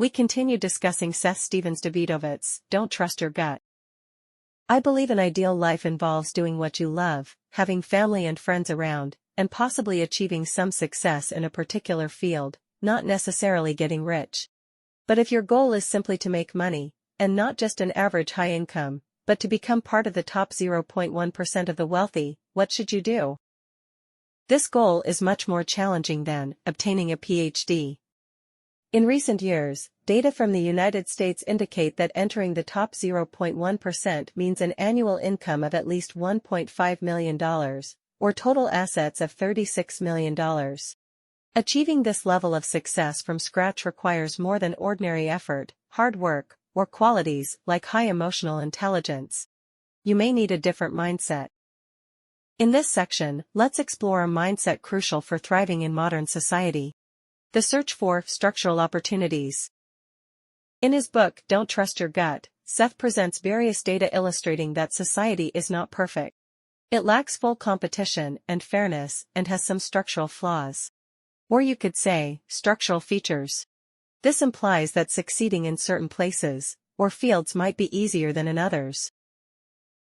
we continue discussing Seth Stephens-Davidowitz, Don't Trust Your Gut. I believe an ideal life involves doing what you love, having family and friends around, and possibly achieving some success in a particular field, not necessarily getting rich. But if your goal is simply to make money, and not just an average high income, but to become part of the top 0.1% of the wealthy, what should you do? This goal is much more challenging than obtaining a PhD. In recent years, data from the United States indicate that entering the top 0.1% means an annual income of at least $1.5 million, or total assets of $36 million. Achieving this level of success from scratch requires more than ordinary effort, hard work, or qualities like high emotional intelligence. You may need a different mindset. In this section, let's explore a mindset crucial for thriving in modern society. The search for structural opportunities. In his book, Don't Trust Your Gut, Seth presents various data illustrating that society is not perfect. It lacks full competition and fairness and has some structural flaws. Or you could say, structural features. This implies that succeeding in certain places or fields might be easier than in others.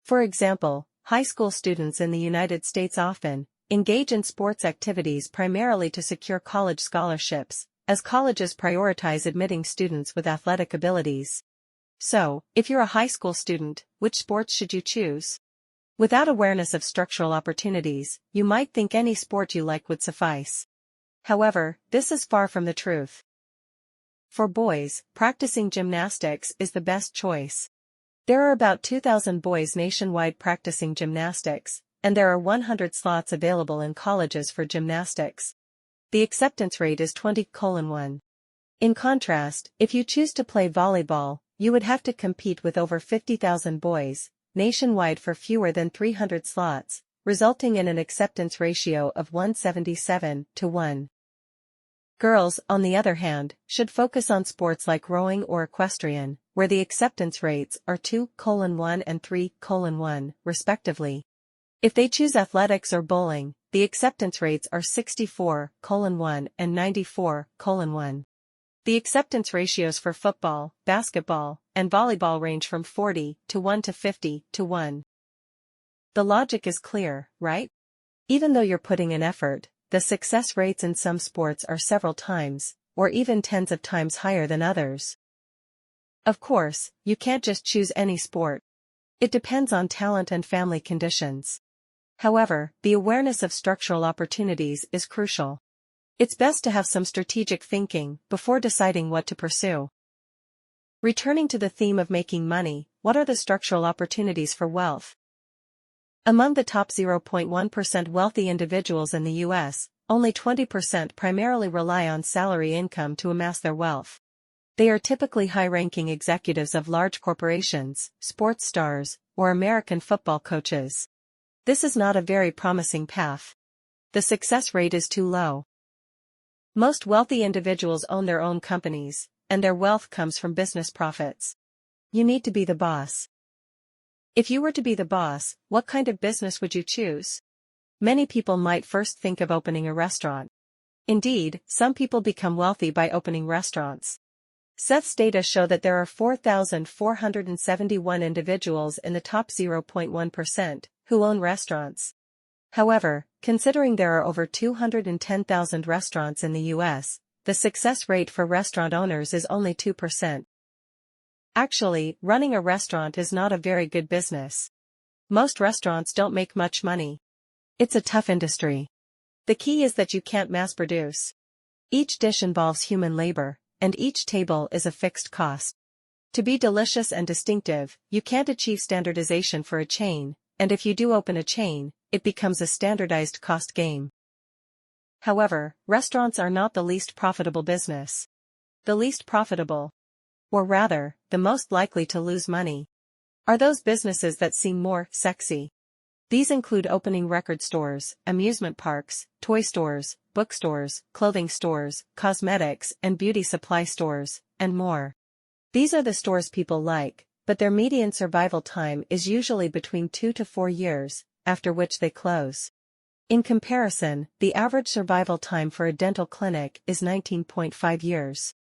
For example, high school students in the United States often engage in sports activities primarily to secure college scholarships, as colleges prioritize admitting students with athletic abilities. So, if you're a high school student, which sports should you choose? Without awareness of structural opportunities, you might think any sport you like would suffice. However, this is far from the truth. For boys, practicing gymnastics is the best choice. There are about 2,000 boys nationwide practicing gymnastics, and there are 100 slots available in colleges for gymnastics. The acceptance rate is 20:1. In contrast, if you choose to play volleyball, you would have to compete with over 50,000 boys, nationwide for fewer than 300 slots, resulting in an acceptance ratio of 177:1. Girls, on the other hand, should focus on sports like rowing or equestrian, where the acceptance rates are 2:1 and 3:1, respectively. If they choose athletics or bowling, the acceptance rates are 64:1 and 94:1. The acceptance ratios for football, basketball, and volleyball range from 40:1 to 50:1. The logic is clear, right? Even though you're putting in effort, the success rates in some sports are several times, or even tens of times higher than others. Of course, you can't just choose any sport. It depends on talent and family conditions. However, the awareness of structural opportunities is crucial. It's best to have some strategic thinking before deciding what to pursue. Returning to the theme of making money, what are the structural opportunities for wealth? Among the top 0.1% wealthy individuals in the U.S., only 20% primarily rely on salary income to amass their wealth. They are typically high-ranking executives of large corporations, sports stars, or American football coaches. This is not a very promising path. The success rate is too low. Most wealthy individuals own their own companies, and their wealth comes from business profits. You need to be the boss. If you were to be the boss, what kind of business would you choose? Many people might first think of opening a restaurant. Indeed, some people become wealthy by opening restaurants. Seth's data show that there are 4,471 individuals in the top 0.1% who own restaurants. However, considering there are over 210,000 restaurants in the U.S., the success rate for restaurant owners is only 2%. Actually, running a restaurant is not a very good business. Most restaurants don't make much money. It's a tough industry. The key is that you can't mass produce. Each dish involves human labor, and each table is a fixed cost. To be delicious and distinctive, you can't achieve standardization for a chain, and if you do open a chain, it becomes a standardized cost game. However, restaurants are not the least profitable business. The least profitable, or rather, the most likely to lose money, are those businesses that seem more sexy. These include opening record stores, amusement parks, toy stores, bookstores, clothing stores, cosmetics and beauty supply stores, and more. These are the stores people like, but their median survival time is usually between 2 to 4 years, after which they close. In comparison, the average survival time for a dental clinic is 19.5 years.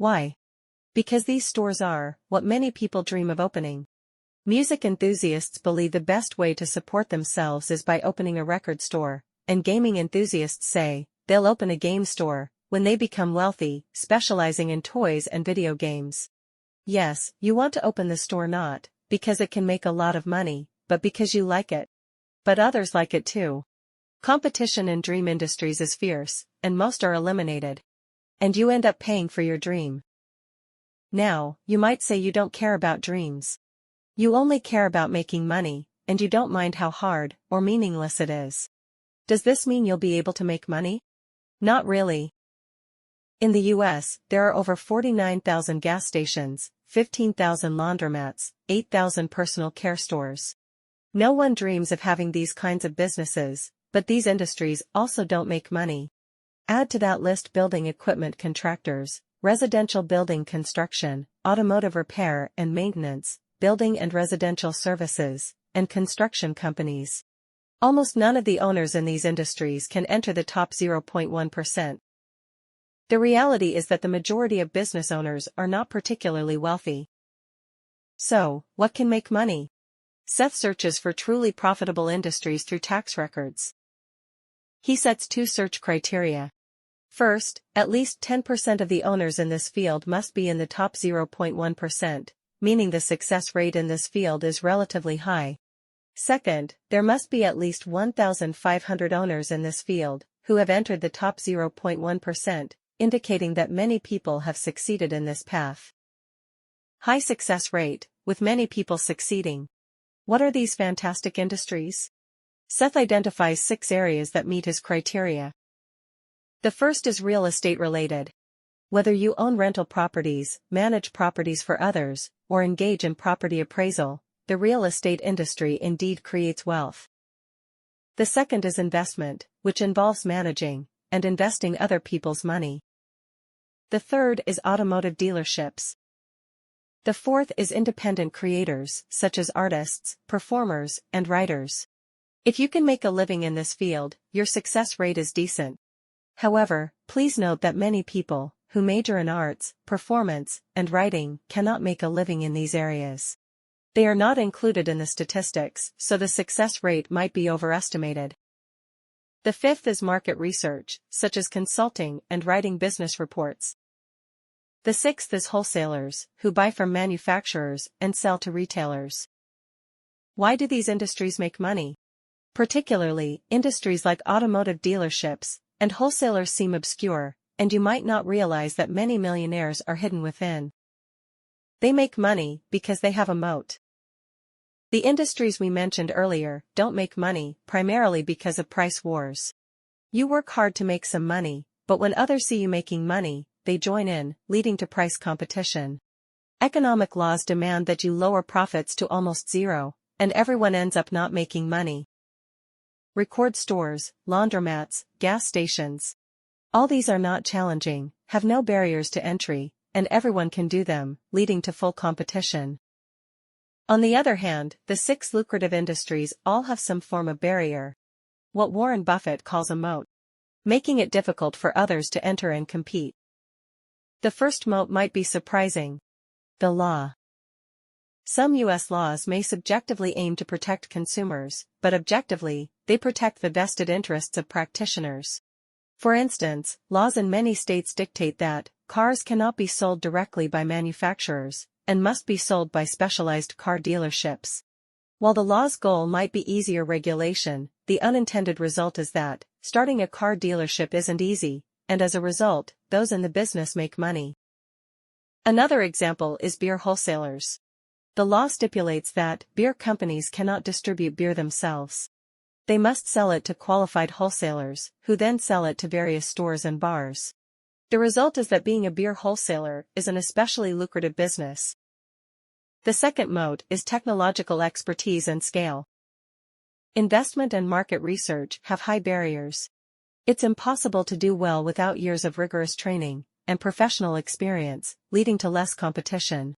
Why? Because these stores are what many people dream of opening. Music enthusiasts believe the best way to support themselves is by opening a record store, and gaming enthusiasts say they'll open a game store when they become wealthy, specializing in toys and video games. Yes, you want to open the store not because it can make a lot of money, but because you like it. But others like it too. Competition in dream industries is fierce, and most are eliminated. And you end up paying for your dream. Now, you might say you don't care about dreams. You only care about making money, and you don't mind how hard or meaningless it is. Does this mean you'll be able to make money? Not really. In the US, there are over 49,000 gas stations, 15,000 laundromats, 8,000 personal care stores. No one dreams of having these kinds of businesses, but these industries also don't make money. Add to that list building equipment contractors, residential building construction, automotive repair and maintenance, building and residential services, and construction companies. Almost none of the owners in these industries can enter the top 0.1%. The reality is that the majority of business owners are not particularly wealthy. So, what can make money? Seth searches for truly profitable industries through tax records. He sets 2 search criteria. First, at least 10% of the owners in this field must be in the top 0.1%, meaning the success rate in this field is relatively high. Second, there must be at least 1,500 owners in this field who have entered the top 0.1%, indicating that many people have succeeded in this path. High success rate, with many people succeeding. What are these fantastic industries? Seth identifies 6 areas that meet his criteria. The first is real estate related. Whether you own rental properties, manage properties for others, or engage in property appraisal, the real estate industry indeed creates wealth. The second is investment, which involves managing and investing other people's money. The third is automotive dealerships. The fourth is independent creators, such as artists, performers, and writers. If you can make a living in this field, your success rate is decent. However, please note that many people who major in arts, performance, and writing cannot make a living in these areas. They are not included in the statistics, so the success rate might be overestimated. The fifth is market research, such as consulting and writing business reports. The sixth is wholesalers, who buy from manufacturers and sell to retailers. Why do these industries make money? Particularly, industries like automotive dealerships and wholesalers seem obscure, and you might not realize that many millionaires are hidden within. They make money because they have a moat. The industries we mentioned earlier don't make money primarily because of price wars. You work hard to make some money, but when others see you making money, they join in, leading to price competition. Economic laws demand that you lower profits to almost zero, and everyone ends up not making money. Record stores, laundromats, gas stations. All these are not challenging, have no barriers to entry, and everyone can do them, leading to full competition. On the other hand, the 6 lucrative industries all have some form of barrier. What Warren Buffett calls a moat. Making it difficult for others to enter and compete. The first moat might be surprising. The law. Some U.S. laws may subjectively aim to protect consumers, but objectively, they protect the vested interests of practitioners. For instance, laws in many states dictate that cars cannot be sold directly by manufacturers, and must be sold by specialized car dealerships. While the law's goal might be easier regulation, the unintended result is that starting a car dealership isn't easy, and as a result, those in the business make money. Another example is beer wholesalers. The law stipulates that beer companies cannot distribute beer themselves. They must sell it to qualified wholesalers, who then sell it to various stores and bars. The result is that being a beer wholesaler is an especially lucrative business. The second moat is technological expertise and scale. Investment and market research have high barriers. It's impossible to do well without years of rigorous training and professional experience, leading to less competition.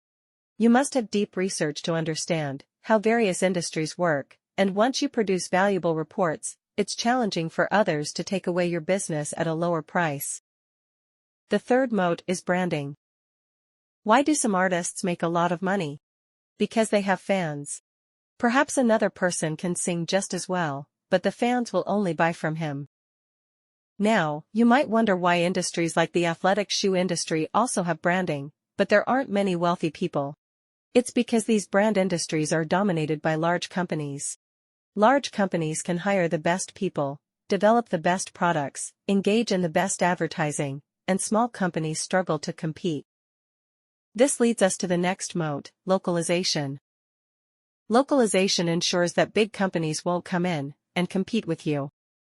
You must have deep research to understand how various industries work, and once you produce valuable reports, it's challenging for others to take away your business at a lower price. The third moat is branding. Why do some artists make a lot of money? Because they have fans. Perhaps another person can sing just as well, but the fans will only buy from him. Now, you might wonder why industries like the athletic shoe industry also have branding, but there aren't many wealthy people. It's because these brand industries are dominated by large companies. Large companies can hire the best people, develop the best products, engage in the best advertising, and small companies struggle to compete. This leads us to the next moat, localization. Localization ensures that big companies won't come in and compete with you.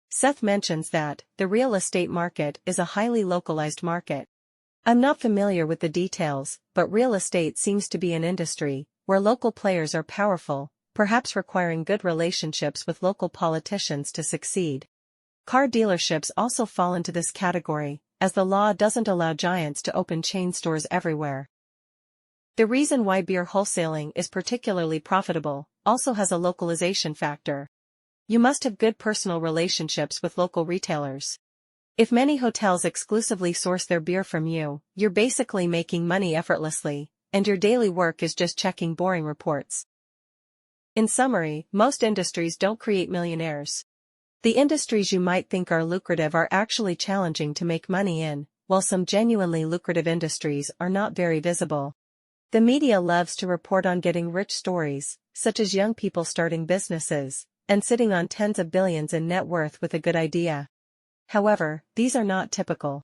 Seth mentions that the real estate market is a highly localized market. I'm not familiar with the details, but real estate seems to be an industry where local players are powerful, perhaps requiring good relationships with local politicians to succeed. Car dealerships also fall into this category, as the law doesn't allow giants to open chain stores everywhere. The reason why beer wholesaling is particularly profitable also has a localization factor. You must have good personal relationships with local retailers. If many hotels exclusively source their beer from you, you're basically making money effortlessly, and your daily work is just checking boring reports. In summary, most industries don't create millionaires. The industries you might think are lucrative are actually challenging to make money in, while some genuinely lucrative industries are not very visible. The media loves to report on getting rich stories, such as young people starting businesses and sitting on tens of billions in net worth with a good idea. However, these are not typical.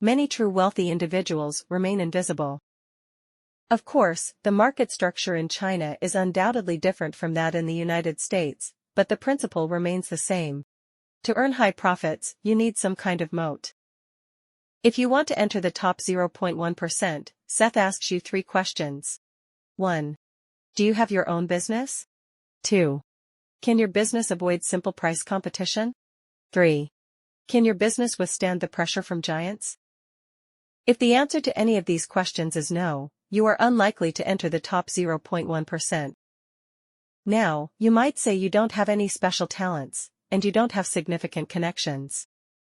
Many true wealthy individuals remain invisible. Of course, the market structure in China is undoubtedly different from that in the United States, but the principle remains the same. To earn high profits, you need some kind of moat. If you want to enter the top 0.1%, Seth asks you 3 questions. 1. Do you have your own business? 2. Can your business avoid simple price competition? 3. Can your business withstand the pressure from giants? If the answer to any of these questions is no, you are unlikely to enter the top 0.1%. Now, you might say you don't have any special talents, and you don't have significant connections.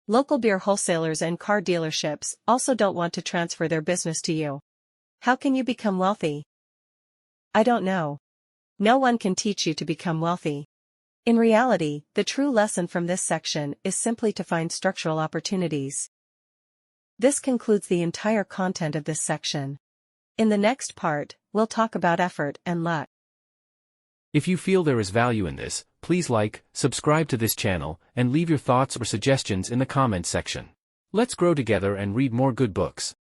Local beer wholesalers and car dealerships also don't want to transfer their business to you. How can you become wealthy? I don't know. No one can teach you to become wealthy. In reality, the true lesson from this section is simply to find structural opportunities. This concludes the entire content of this section. In the next part, we'll talk about effort and luck. If you feel there is value in this, please like, subscribe to this channel, and leave your thoughts or suggestions in the comments section. Let's grow together and read more good books.